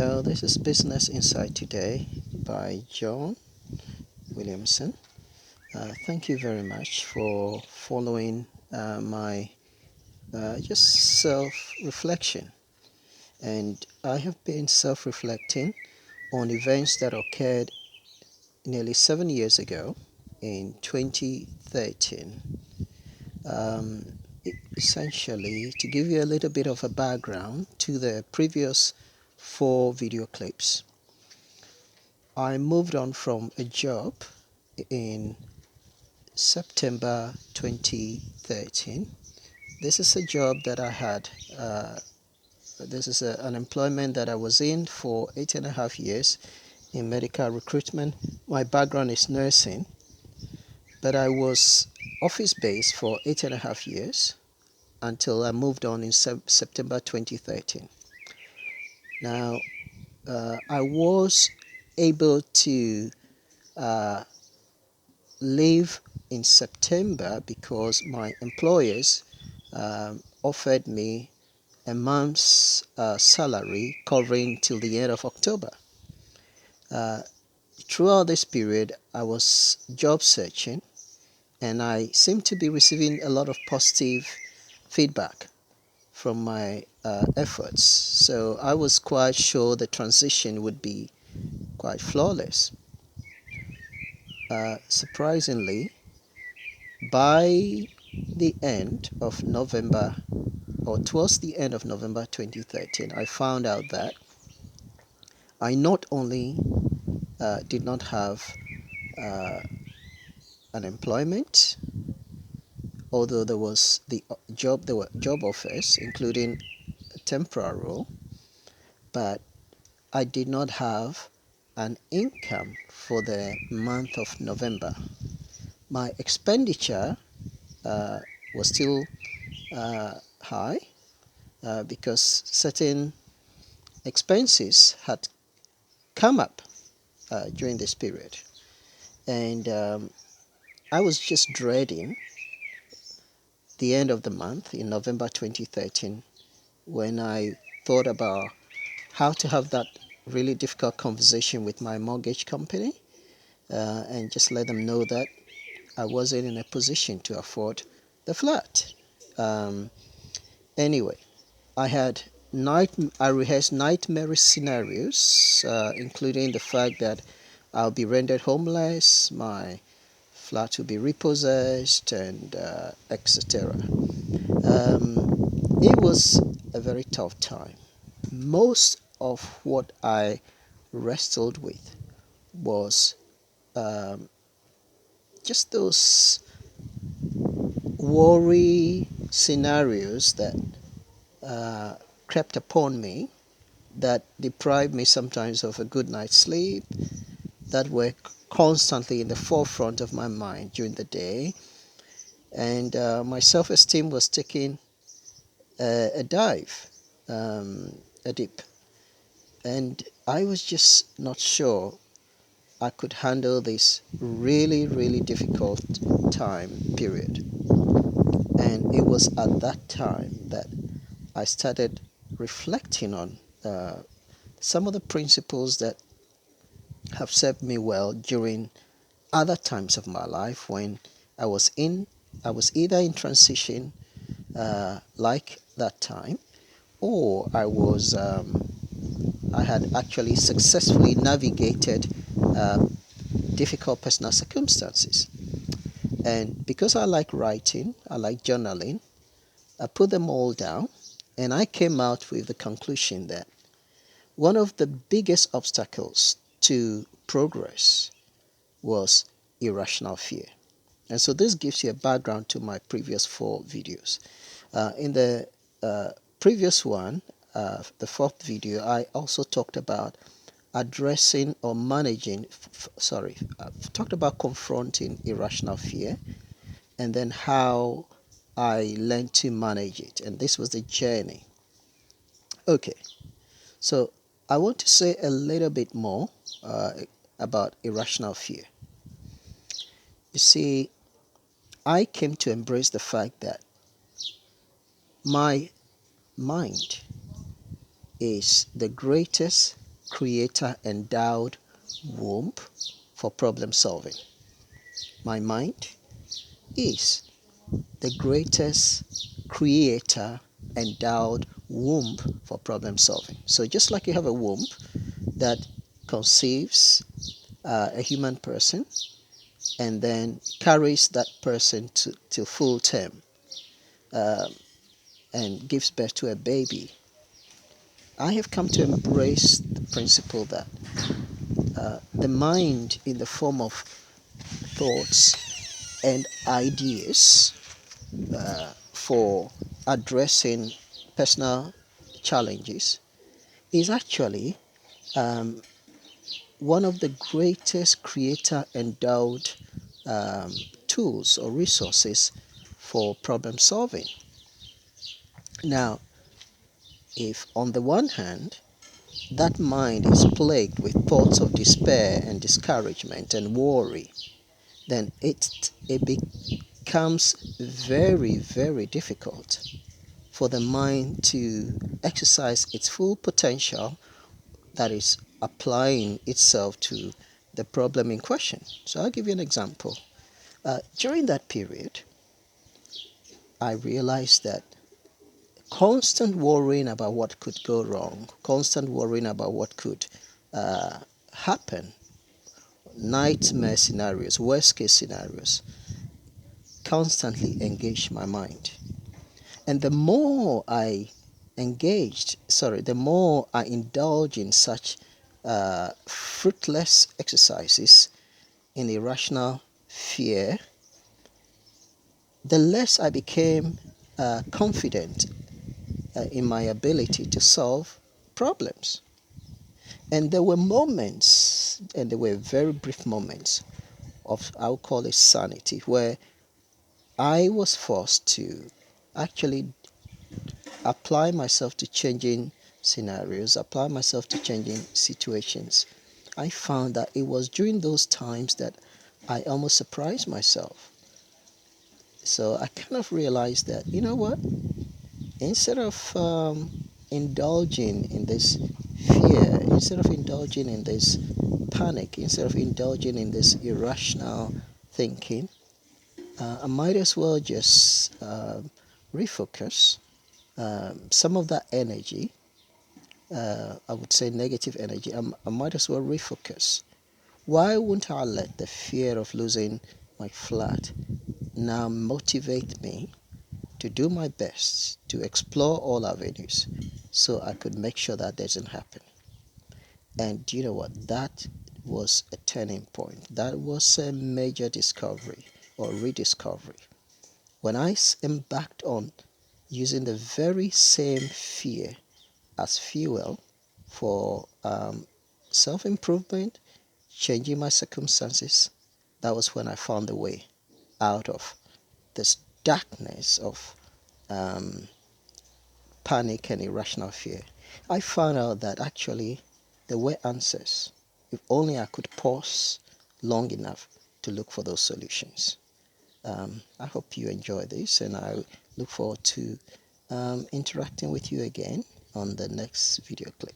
Hello, this is Business Insight Today by E.A.Williamson. Thank you very much for following my just self-reflection. And I have been self-reflecting on events that occurred nearly 7 years ago in 2013. Essentially, to give you a little bit of a background to the previous 4 video clips, I moved on from a job in September 2013. This is a job that I had. This is an employment that I was in for 8.5 years in medical recruitment. My background is nursing, but I was office based for 8.5 years until I moved on in September 2013. Now, I was able to leave in September because my employers offered me a month's salary covering till the end of October. Throughout this period, I was job searching and I seemed to be receiving a lot of positive feedback from my efforts. So I was quite sure the transition would be quite flawless. Surprisingly, by the end of November, or towards the end of November 2013, I found out that I not only did not have an employment, although there was there were job offers, including a temporary role, but I did not have an income for the month of November. My expenditure was still high because certain expenses had come up during this period, and I was just dreading the end of the month in November 2013 when I thought about how to have that really difficult conversation with my mortgage company and just let them know that I wasn't in a position to afford the flat. Anyway, I rehearsed nightmare scenarios, including the fact that I'll be rendered homeless, my flat will be repossessed, and etc. It was a very tough time. Most of what I wrestled with was just those worry scenarios that crept upon me, that deprived me sometimes of a good night's sleep, that were constantly in the forefront of my mind during the day. And my self-esteem was taking a dive, a dip. And I was just not sure I could handle this really, really difficult time period. And it was at that time that I started reflecting on some of the principles that have served me well during other times of my life when I was either in transition like that time, or I had actually successfully navigated difficult personal circumstances. And because I like writing, I like journaling, I put them all down and I came out with the conclusion that one of the biggest obstacles to progress was irrational fear. And so this gives you a background to my previous 4 videos. In the previous one, the 4th video, I also talked about addressing or managing, talked about confronting irrational fear and then how I learned to manage it. And this was the journey. Okay, so I want to say a little bit more about irrational fear. You see, I came to embrace the fact that my mind is the greatest creator endowed womb for problem solving. My mind is the greatest creator endowed womb for problem solving. So just like you have a womb that conceives a human person and then carries that person to full term uh, and gives birth to a baby, I have come to embrace the principle that the mind, in the form of thoughts and ideas for addressing personal challenges, is actually um, one of the greatest creator endowed um, tools or resources for problem solving. Now, if on the one hand that mind is plagued with thoughts of despair and discouragement and worry, then it becomes very, very difficult for the mind to exercise its full potential, that is, applying itself to the problem in question. So I'll give you an example. During that period, I realized that constant worrying about what could go wrong, constant worrying about what could uh, happen, nightmare scenarios, worst case scenarios, constantly engaged my mind. And the more I indulge in such fruitless exercises in irrational fear, the less I became confident in my ability to solve problems. And there were moments, and there were very brief moments of, I'll call it sanity, where I was forced to actually apply myself to changing scenarios, apply myself to changing situations. I found that it was during those times that I almost surprised myself. So I kind of realized that, you know what? Instead of indulging in this fear, instead of indulging in this panic, instead of indulging in this irrational thinking, I might as well just refocus some of that energy. I would say negative energy. I might as well refocus. Why wouldn't I let the fear of losing my flat now motivate me to do my best to explore all avenues so I could make sure that doesn't happen? And you know what? That was a turning point. That was a major discovery or rediscovery. When I embarked on using the very same fear as fuel for self improvement, changing my circumstances, that was when I found the way out of this darkness of um, panic and irrational fear. I found out that actually there were answers if only I could pause long enough to look for those solutions. I hope you enjoy this, and I look forward to interacting with you again on the next video clip.